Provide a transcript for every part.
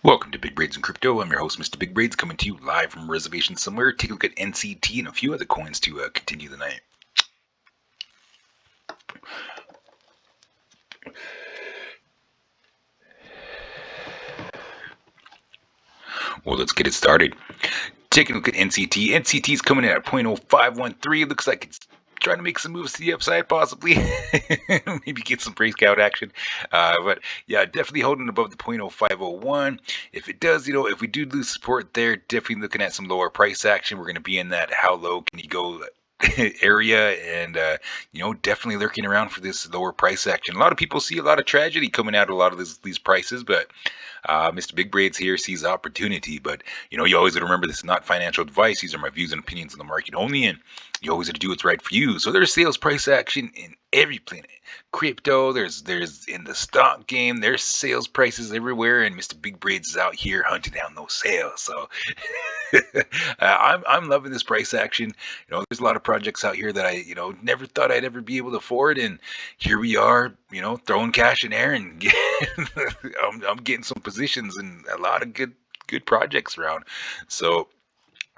Welcome to Big Braids and Crypto. I'm your host, Mr. Big Braids, coming to you live from reservation somewhere. Take a look at NCT and a few other coins to continue the night. Well, let's get it started. Taking a look at NCT. NCT is coming in at 0.0513. Looks like it's trying to make some moves to the upside, possibly. Maybe get some breakout action. But yeah, definitely holding above the 0.0501. If it does, if we do lose support there, definitely looking at some lower price action. We're going to be in that how low can you go area, and definitely lurking around for this lower price action. A lot of people see a lot of tragedy coming out of a lot of these prices, but Mr. Big Braids here sees opportunity. But you always got to remember, this is not financial advice. These are my views and opinions on the market only, and you always got to do what's right for you. So there's sales price action in every planet. Crypto, there's in the stock game, there's sales prices everywhere, and Mr. Big Braids is out here hunting down those sales. So I'm loving this price action. There's a lot of projects out here that I never thought I'd ever be able to afford, and here we are, throwing cash in there, and I'm getting some positions and a lot of good projects around. So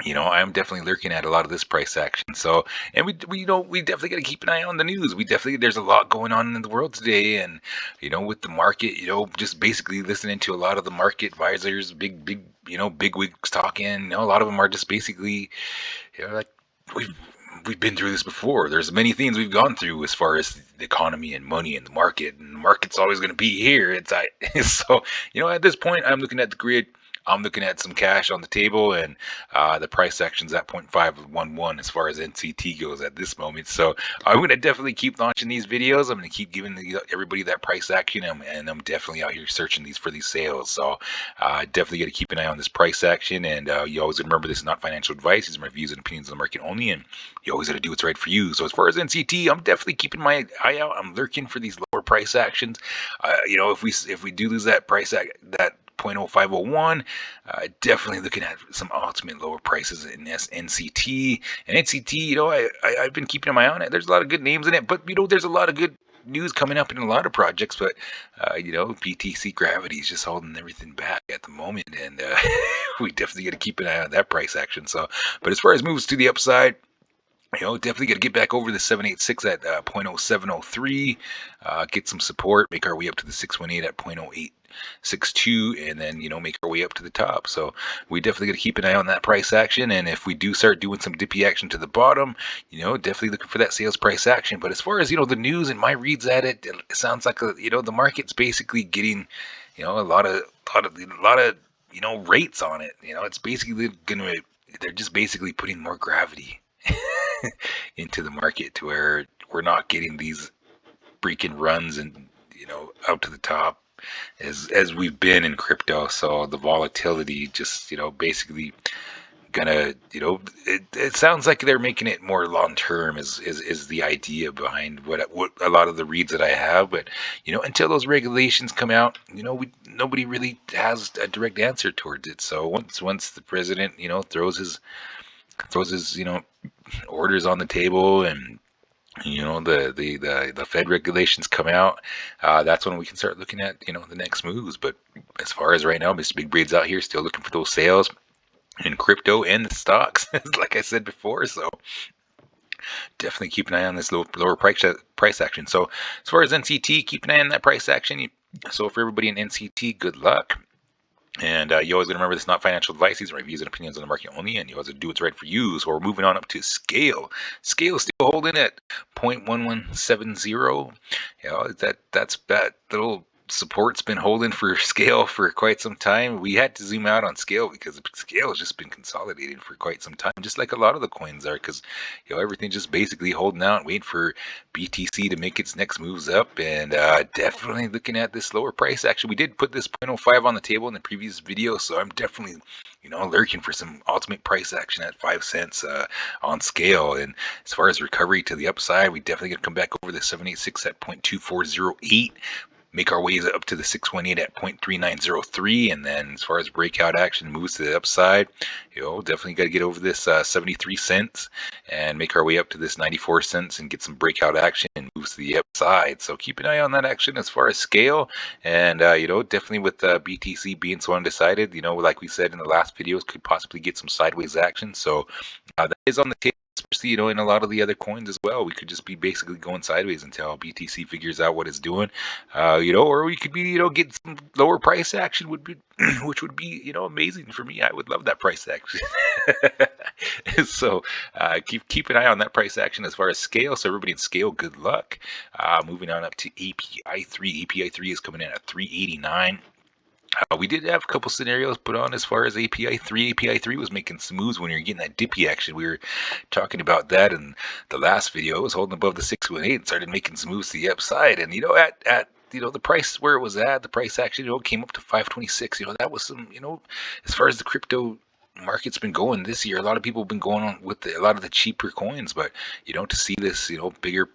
I'm definitely looking at a lot of this price action. So, and we definitely got to keep an eye on the news. There's a lot going on in the world today, and with the market, just basically listening to a lot of the market advisors, big wigs talking. A lot of them are just basically, like we've been through this before. There's many things we've gone through as far as the economy and money and the market, and the market's always going to be here. So at this point, I'm looking at the grid. I'm looking at some cash on the table, and the price action's at 0.511 as far as NCT goes at this moment. So I'm going to definitely keep launching these videos. I'm going to keep giving everybody that price action, and I'm definitely out here searching for these sales. So definitely got to keep an eye on this price action, and you always remember, this is not financial advice. These are my views and opinions on the market only, and you always got to do what's right for you. So as far as NCT, I'm definitely keeping my eye out. I'm lurking for these lower price actions. If we do lose that that 0.0501, definitely looking at some ultimate lower prices in NCT. And NCT, I've been keeping my eye on it. There's a lot of good names in it, but there's a lot of good news coming up in a lot of projects. But BTC Gravity is just holding everything back at the moment, and we definitely got to keep an eye on that price action. So, but as far as moves to the upside, definitely got to get back over the 786 at 0.0703, get some support, make our way up to the 618 at 0.0862, and then make our way up to the top. So we definitely got to keep an eye on that price action, and if we do start doing some dippy action to the bottom, definitely looking for that sales price action. But as far as the news and my reads at it, it sounds like the market's basically getting a lot of rates on it. It's basically gonna they're just basically putting more gravity into the market, to where we're not getting these freaking runs and out to the top as we've been in crypto. So the volatility just basically gonna it sounds like they're making it more long term is the idea behind what a lot of the reads that I have. But until those regulations come out, nobody really has a direct answer towards it. So once the president throws his orders on the table, and the Fed regulations come out, that's when we can start looking at the next moves. But as far as right now, Mr. Big Braid's out here still looking for those sales in crypto and the stocks, like I said before. So definitely keep an eye on this lower price action. So as far as NCT, keep an eye on that price action. So for everybody in NCT, good luck. And you always got to remember, this is not financial advice. These are my views and opinions on the market only, and you always got to do what's right for you. So we're moving on up to Scale. Scale is still holding at 0.1170. That's that little support's been holding for Scale for quite some time. We had to zoom out on Scale because Scale has just been consolidating for quite some time, just like a lot of the coins are, because everything's just basically holding out, waiting for BTC to make its next moves up, and definitely looking at this lower price action. We did put this 0.05 on the table in the previous video, so I'm definitely lurking for some ultimate price action at 5 cents on Scale. And as far as recovery to the upside, we definitely gonna come back over the 786 at 0.2408. make our way up to the 618 at 0.3903, and then as far as breakout action moves to the upside, definitely got to get over this 73 cents and make our way up to this 94 cents and get some breakout action and moves to the upside. So keep an eye on that action as far as Scale, and definitely with BTC being so undecided, like we said in the last videos, could possibly get some sideways action. So that is on the table. Especially, in a lot of the other coins as well, we could just be basically going sideways until BTC figures out what it's doing, or we could be, get some lower price action would be, which would be, amazing for me. I would love that price action. So keep an eye on that price action as far as Scale. So everybody in Scale, good luck. Moving on up to API3. API3 is coming in at 389. We did have a couple scenarios put on as far as API3. API3 was making some moves when you're getting that dippy action. We were talking about that in the last video. It was holding above the 618 and started making some moves to the upside. And at the price where it was at, the price action came up to 526. That was some, as far as the crypto market's been going this year, a lot of people have been going on with a lot of the cheaper coins, but to see this bigger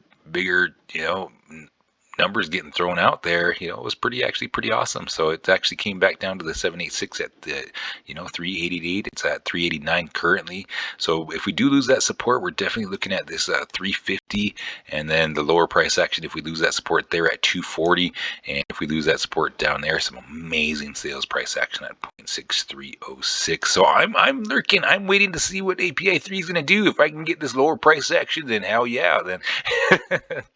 numbers getting thrown out there, it was actually pretty awesome. So it actually came back down to the 786 at the 388. It's at 389 currently. So if we do lose that support, we're definitely looking at this 350, and then the lower price action if we lose that support there at 240, and if we lose that support down there, some amazing sales price action at 0.6306. So I'm lurking. I'm waiting to see what API3 is going to do. If I can get this lower price action, then hell yeah, then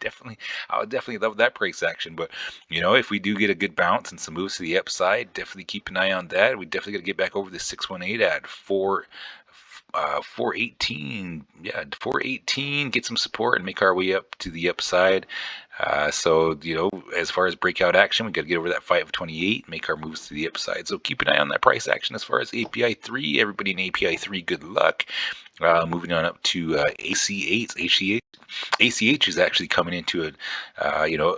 definitely, I would definitely love that price action. But if we do get a good bounce and some moves to the upside, definitely keep an eye on that. We definitely got to get back over the 618 at 418. Yeah, 418, get some support and make our way up to the upside. So as far as breakout action, we got to get over that 528, make our moves to the upside. So keep an eye on that price action as far as API3. Everybody in API3, good luck. Moving on up to ACH. ACH is actually coming into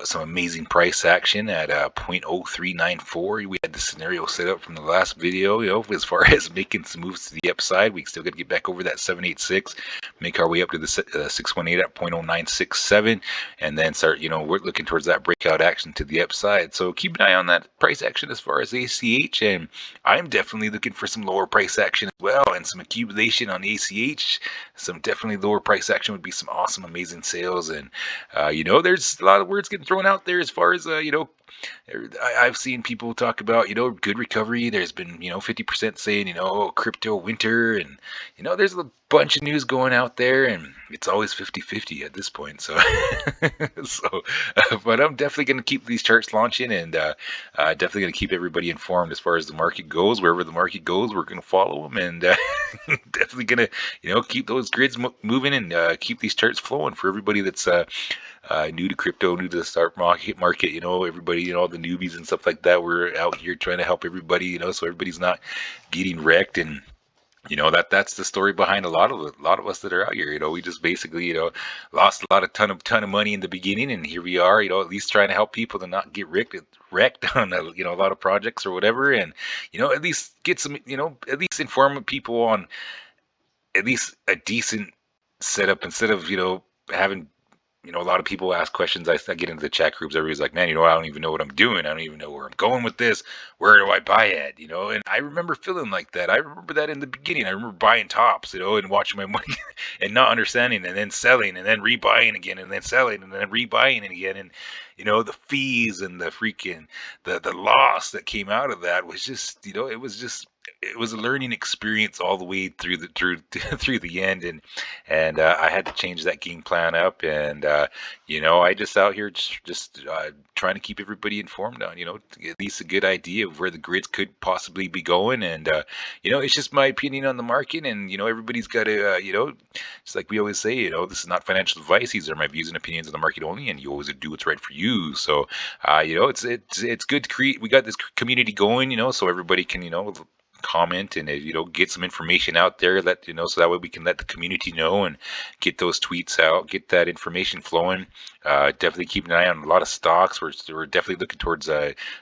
some amazing price action at 0.0394. We had the scenario set up from the last video. As far as making some moves to the upside, we still got to get back over that 786, make our way up to the 618 at 0.0967, and then start. We're looking towards that breakout action to the upside. So keep an eye on that price action as far as ACH, and I'm definitely looking for some lower price action as well, and some accumulation on ACH. Some definitely lower price action would be some awesome, amazing sales. And there's a lot of words getting thrown out there as far as I've seen people talk about good recovery. There's been 50% saying crypto winter, and there's a bunch of news going out there, and it's always 50-50 at this point. So but I'm definitely going to keep these charts launching, and definitely going to keep everybody informed as far as the market goes. Wherever the market goes, we're going to follow them, and definitely going to keep those grids moving, and keep these charts flowing for everybody that's new to crypto, new to the stock market. Everybody, all the newbies and stuff like that. We're out here trying to help everybody, so everybody's not getting wrecked. And that's the story behind a lot of us that are out here. We just basically lost a ton of money in the beginning, and here we are, at least trying to help people to not get wrecked on a lot of projects or whatever, and at least get some, at least inform people on at least a decent setup, instead of having a lot of people ask questions. I get into the chat groups. Everybody's like, man, I don't even know what I'm doing. I don't even know where I'm going with this. Where do I buy at? And I remember feeling like that. I remember that in the beginning. I remember buying tops, and watching my money and not understanding, and then selling, and then rebuying again, and then selling, and then rebuying again. And the fees and the freaking the loss that came out of that was just, it was a learning experience all the way through through the end, and I had to change that game plan up, and I just out here just trying to keep everybody informed on at least a good idea of where the grids could possibly be going, and it's just my opinion on the market, and everybody's got to just like we always say, this is not financial advice. These are my views and opinions on the market only, and you always do what's right for you. So it's good to create. We got this community going, so everybody can comment and get some information out there, so that way we can let the community know and get those tweets out, get that information flowing. Definitely keep an eye on a lot of stocks. We're definitely looking towards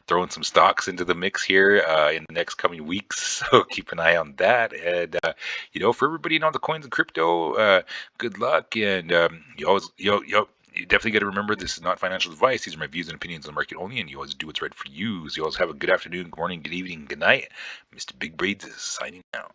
throwing some stocks into the mix here in the next coming weeks, so keep an eye on that. And for everybody in all the coins and crypto, good luck, and you always you definitely got to remember this is not financial advice. These are my views and opinions on the market only, and you always do what's right for you. So you always have a good afternoon, good morning, good evening, good night. Mr. Big Braids is signing out.